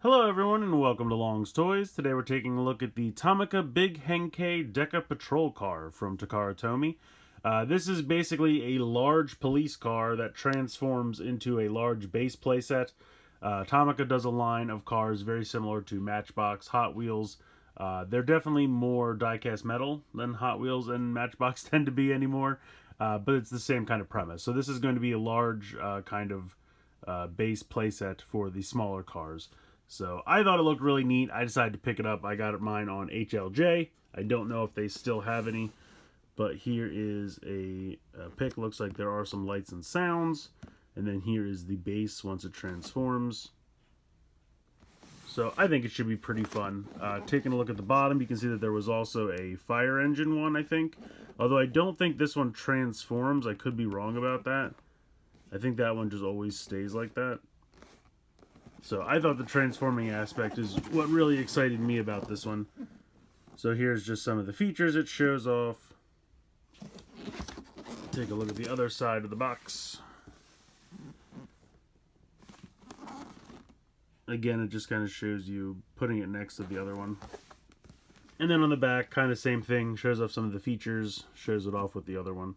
Hello everyone and welcome to Long's Toys. Today we're taking a look at the Tomica Big Henkei Deka Patrol Car from Takara Tomy. This is basically a large police car that transforms into a large base playset. Tomica does a line of cars very similar to Matchbox, Hot Wheels. They're definitely more die-cast metal than Hot Wheels and Matchbox tend to be anymore, but it's the same kind of premise. So this is going to be a large kind of base playset for the smaller cars. So I thought it looked really neat. I decided to pick it up. I got mine on HLJ. I don't know if they still have any, but here is a pic. Looks like there are some lights and sounds. And then here is the base once it transforms. So I think it should be pretty fun. Taking a look at the bottom, you can see that there was also a fire engine one, I think. Although I don't think this one transforms. I could be wrong about that. I think that one just always stays like that. So I thought the transforming aspect is what really excited me about this one. So here's just some of the features it shows off. Take a look at the other side of the box. Again, it just kind of shows you putting it next to the other one. And then on the back, kind of same thing. Shows off some of the features. Shows it off with the other one.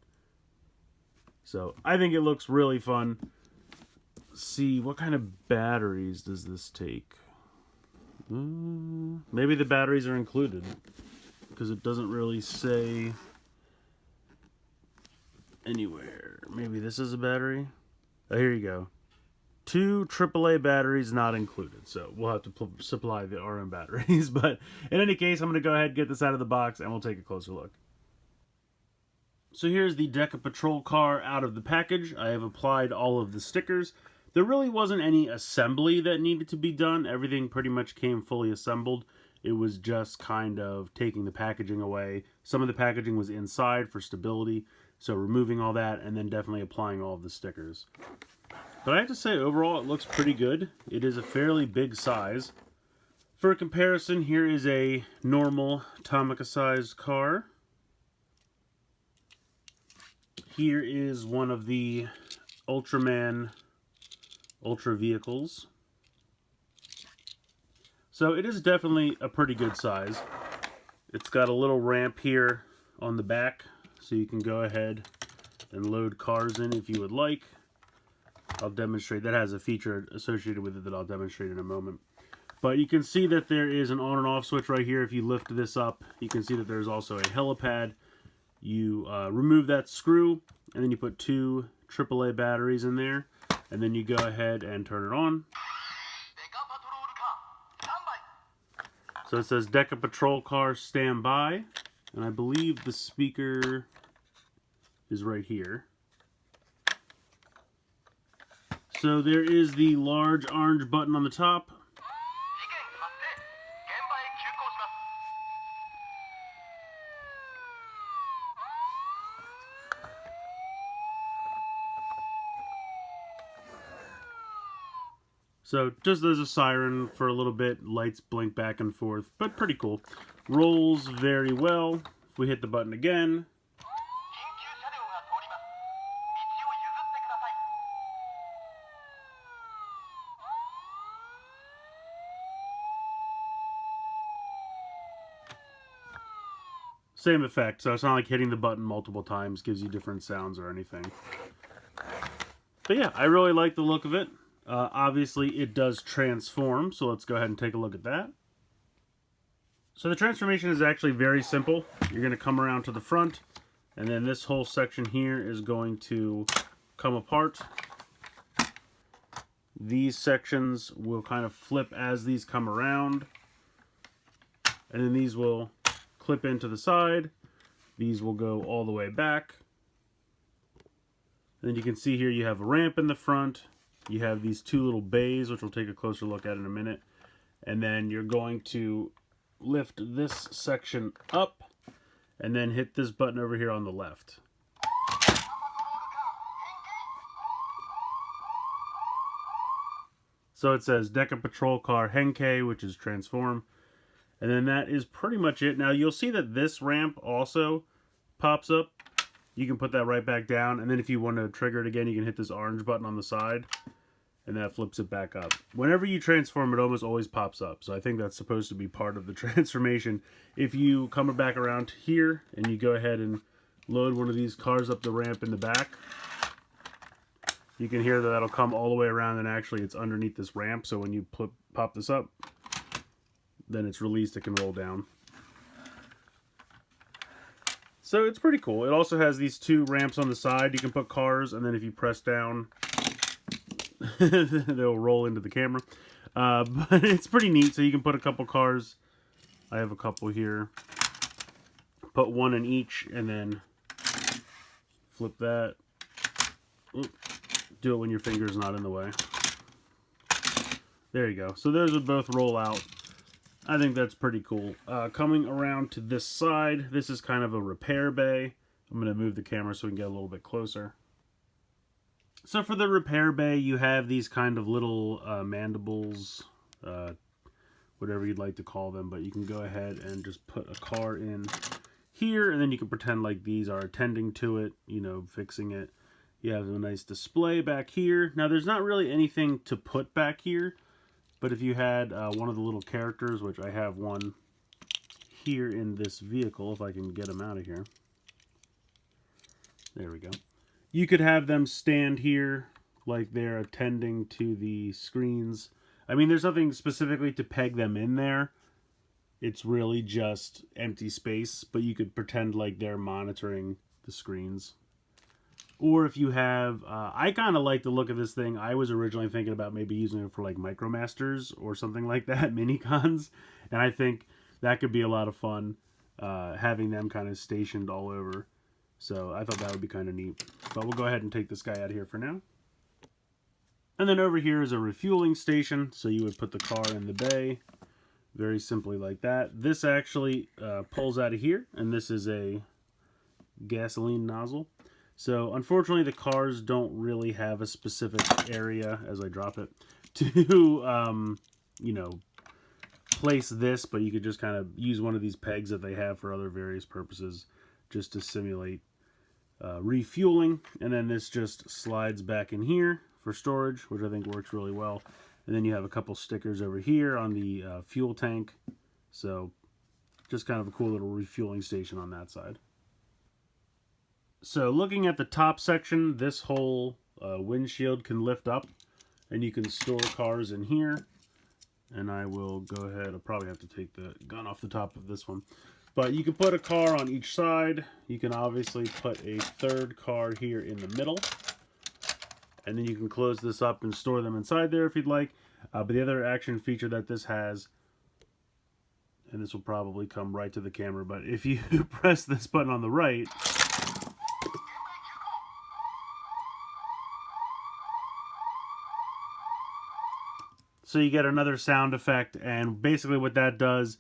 So I think it looks really fun. See, what kind of batteries does this take? Maybe the batteries are included, because it doesn't really say anywhere. Maybe this is a battery? Oh, here you go. 2 AAA batteries not included, so we'll have to supply the RM batteries. But in any case, I'm going to go ahead and get this out of the box, and we'll take a closer look. So here's the Deka Patrol Car out of the package. I have applied all of the stickers. There really wasn't any assembly that needed to be done. Everything pretty much came fully assembled. It was just kind of taking the packaging away. Some of the packaging was inside for stability, so removing all that and then definitely applying all of the stickers. But I have to say, overall, it looks pretty good. It is a fairly big size. For comparison, here is a normal Tomica-sized car. Here is one of the Ultraman Ultra vehicles. So it is definitely a pretty good size. It's got a little ramp here on the back, so you can go ahead and load cars in if you would like. I'll demonstrate. That has a feature associated with it that I'll demonstrate in a moment. But you can see that there is an on and off switch right here. If you lift this up, you can see that there's also a helipad. You remove that screw, and then you put 2 AAA batteries in there. And then you go ahead and turn it on. So it says Deka Patrol Car standby. And I believe the speaker is right here. So there is the large orange button on the top. So just as a siren for a little bit, lights blink back and forth, but pretty cool. Rolls very well. If we hit the button again, same effect. So it's not like hitting the button multiple times gives you different sounds or anything. But yeah, I really like the look of it. Obviously, it does transform, so let's go ahead and take a look at that. So the transformation is actually very simple. You're going to come around to the front, and then this whole section here is going to come apart. These sections will kind of flip as these come around, and then these will clip into the side. These will go all the way back. And then you can see here you have a ramp in the front. You have these 2 little bays, which we'll take a closer look at in a minute. And then you're going to lift this section up and then hit this button over here on the left. So it says Deka Patrol Car Henkei, which is transform. And then that is pretty much it. Now you'll see that this ramp also pops up. You can put that right back down. And then if you want to trigger it again, you can hit this orange button on the side. and that flips it back up. Whenever you transform, it almost always pops up. So I think that's supposed to be part of the transformation. If you come back around here and you go ahead and load one of these cars up the ramp in the back, you can hear that that'll come all the way around, and actually it's underneath this ramp. So when you pop this up, then it's released, it can roll down. So it's pretty cool. It also has these two ramps on the side. You can put cars, and then if you press down, they'll roll into the camera. But it's pretty neat. So you can put a couple cars. I have a couple here. Put one in each, and then flip that. Oop. Do it when your finger's not in the way. There you go. So those would both roll out. I think that's pretty cool. Coming around to this side, this is kind of a repair bay. I'm going to move the camera so we can get a little bit closer. So for the repair bay, you have these kind of little mandibles, whatever you'd like to call them, but you can go ahead and just put a car in here, and then you can pretend like these are attending to it, you know, fixing it. You have a nice display back here. Now there's not really anything to put back here, but if you had one of the little characters, which I have one here in this vehicle, if I can get them out of here. There we go. You could have them stand here like they're attending to the screens. I mean, there's nothing specifically to peg them in there. It's really just empty space, but you could pretend like they're monitoring the screens. Or if you have, I kind of like the look of this thing. I was originally thinking about maybe using it for like Micromasters or something like that, mini-cons. And I think that could be a lot of fun, having them kind of stationed all over. So I thought that would be kind of neat. But we'll go ahead and take this guy out of here for now. And then over here is a refueling station. So you would put the car in the bay. Very simply like that. This actually pulls out of here. And this is a gasoline nozzle. So unfortunately the cars don't really have a specific area, as I drop it, to, you know, place this. But you could just kind of use one of these pegs that they have for other various purposes, just to simulate refueling. And then this just slides back in here for storage, which I think works really well. And then you have a couple stickers over here on the fuel tank. So just kind of a cool little refueling station on that side. So looking at the top section, this whole windshield can lift up, and you can store cars in here. And I will go ahead, I'll probably have to take the gun off the top of this one. But you can put a car on each side. You can obviously put a third car here in the middle. And then you can close this up and store them inside there if you'd like. But the other action feature that this has, and this will probably come right to the camera, but if you press this button on the right, so you get another sound effect, and basically what that does,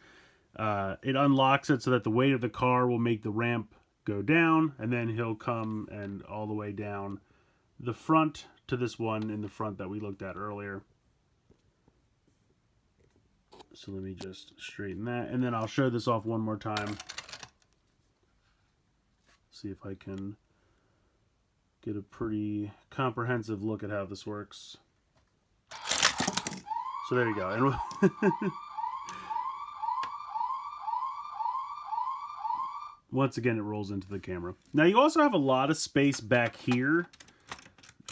it unlocks it so that the weight of the car will make the ramp go down, and then he'll come and all the way down the front to this one in the front that we looked at earlier. So let me just straighten that, and then I'll show this off one more time. See if I can get a pretty comprehensive look at how this works. So there you go. And once again, it rolls into the camera. Now you also have a lot of space back here,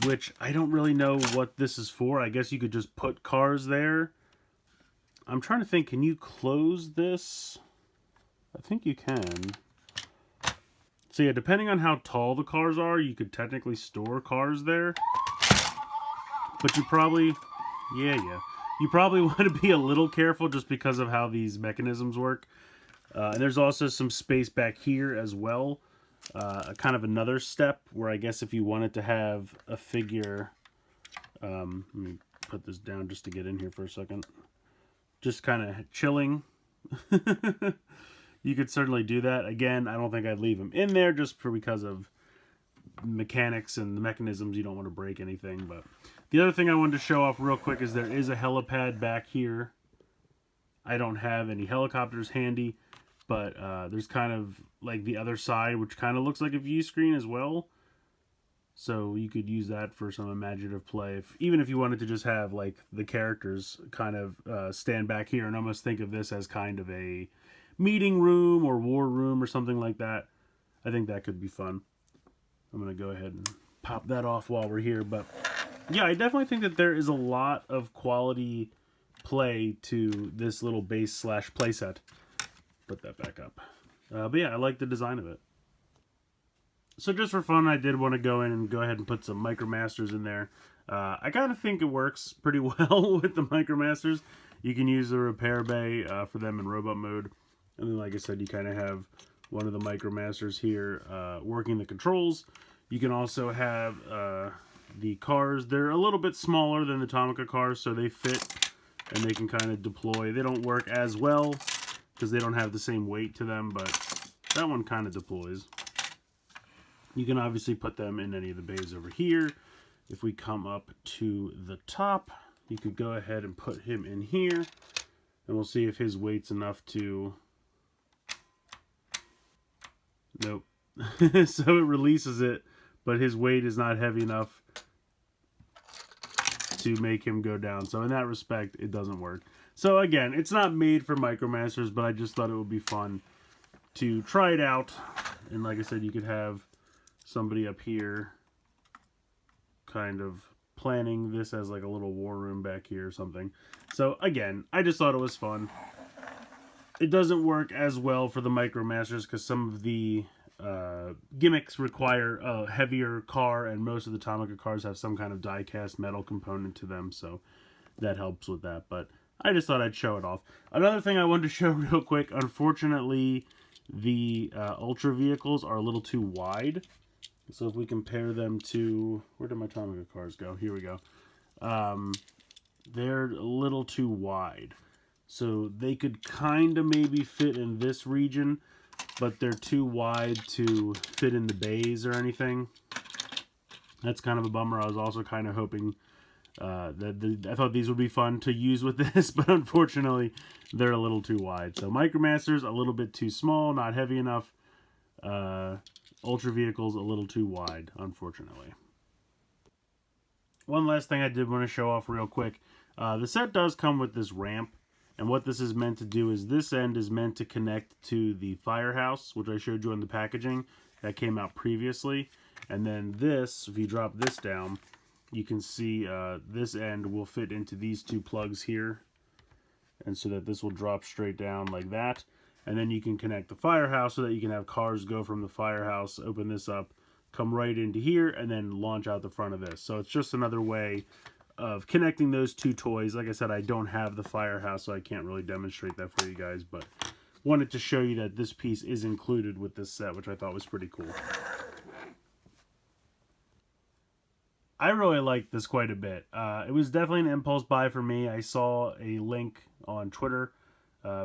which I don't really know what this is for. I guess you could just put cars there. I'm trying to think, can you close this? I think you can. So yeah, depending on how tall the cars are, you could technically store cars there. But you probably, you probably want to be a little careful just because of how these mechanisms work. And there's also some space back here as well. Kind of another step where I guess if you wanted to have a figure, let me put this down just to get in here for a second. Just kind of chilling. You could certainly do that. Again, I don't think I'd leave them in there just because of mechanics and the mechanisms. You don't want to break anything. But the other thing I wanted to show off real quick is there is a helipad back here. I don't have any helicopters handy, but there's kind of like the other side, which kind of looks like a view screen as well. So you could use that for some imaginative play, even if you wanted to just have like the characters kind of stand back here and almost think of this as kind of a meeting room or war room or something like that. I think that could be fun. I'm going to go ahead and pop that off while we're here. But yeah, I definitely think that there is a lot of quality play to this little base slash playset. Put that back up. But yeah, I like the design of it. So just for fun, I did want to go ahead and put some MicroMasters in there. I kind of think it works pretty well with the MicroMasters. You can use the repair bay for them in robot mode. And then, like I said, you kind of have one of the MicroMasters here working the controls. You can also have the cars. They're a little bit smaller than the Tomica cars, so they fit and they can kind of deploy. They don't work as well because they don't have the same weight to them, but that one kind of deploys. You can obviously put them in any of the bays over here. If we come up to the top, you could go ahead and put him in here, and we'll see if his weight's enough to... Nope. So it releases it, but his weight is not heavy enough to make him go down. So in that respect, it doesn't work. So again, it's not made for MicroMasters, but I just thought it would be fun to try it out. And like I said, you could have somebody up here kind of planning this as like a little war room back here or something. So again, I just thought it was fun. It doesn't work as well for the MicroMasters because some of the gimmicks require a heavier car, and most of the Tomica cars have some kind of die-cast metal component to them, so that helps with that. But I just thought I'd show it off. Another thing I wanted to show real quick, unfortunately, the Ultra vehicles are a little too wide. So if we compare them to... Where did my Tomica cars go? Here we go. They're a little too wide. So they could kind of maybe fit in this region, but they're too wide to fit in the bays or anything. That's kind of a bummer. I was also kind of hoping that I thought these would be fun to use with this, but unfortunately they're a little too wide. So MicroMasters, a little bit too small, not heavy enough. Ultra vehicles, a little too wide, unfortunately. One last thing I did want to show off real quick. The set does come with this ramp, and what this is meant to do is this end is meant to connect to the firehouse, which I showed you in the packaging that came out previously. And then this, if you drop this down, you can see this end will fit into these two plugs here, and so that this will drop straight down like that. And then you can connect the firehouse so that you can have cars go from the firehouse, open this up, come right into here, and then launch out the front of this. So it's just another way of connecting those two toys. Like I said, I don't have the firehouse, so I can't really demonstrate that for you guys, but wanted to show you that this piece is included with this set, which I thought was pretty cool. I really liked this quite a bit. It was definitely an impulse buy for me. I saw a link on Twitter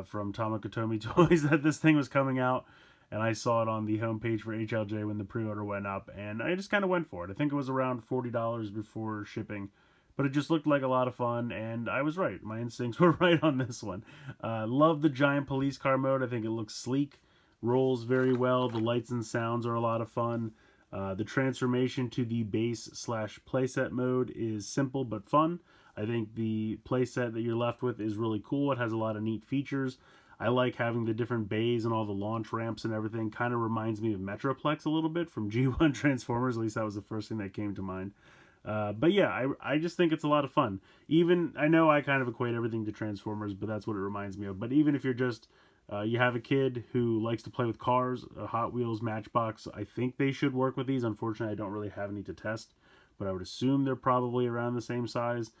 from Tomica Toys that this thing was coming out, and I saw it on the homepage for HLJ when the pre-order went up, and I just kind of went for it. I think it was around $40 before shipping, but it just looked like a lot of fun, and I was right. My instincts were right on this one. Love the giant police car mode. I think it looks sleek, rolls very well. The lights and sounds are a lot of fun. The transformation to the base slash playset mode is simple but fun. I think the playset that you're left with is really cool. It has a lot of neat features. I like having the different bays and all the launch ramps and everything. Kind of reminds me of Metroplex a little bit from G1 Transformers. At least that was the first thing that came to mind. But yeah, I just think it's a lot of fun. Even, I know I kind of equate everything to Transformers, but that's what it reminds me of. But even if you're just, you have a kid who likes to play with cars, Hot Wheels, Matchbox, I think they should work with these. Unfortunately, I don't really have any to test, but I would assume they're probably around the same size.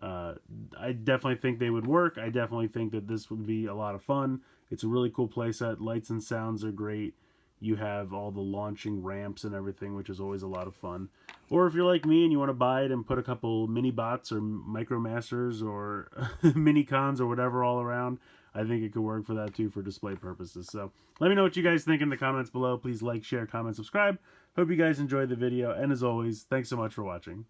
I definitely think they would work. I definitely think that this would be a lot of fun. It's a really cool playset. Lights and sounds are great. You have all the launching ramps and everything, which is always a lot of fun. Or if you're like me and you want to buy it and put a couple mini bots or MicroMasters or mini cons or whatever all around, I think it could work for that too for display purposes. So let me know what you guys think in the comments below. Please like, share, comment, subscribe. Hope you guys enjoyed the video. And as always, thanks so much for watching.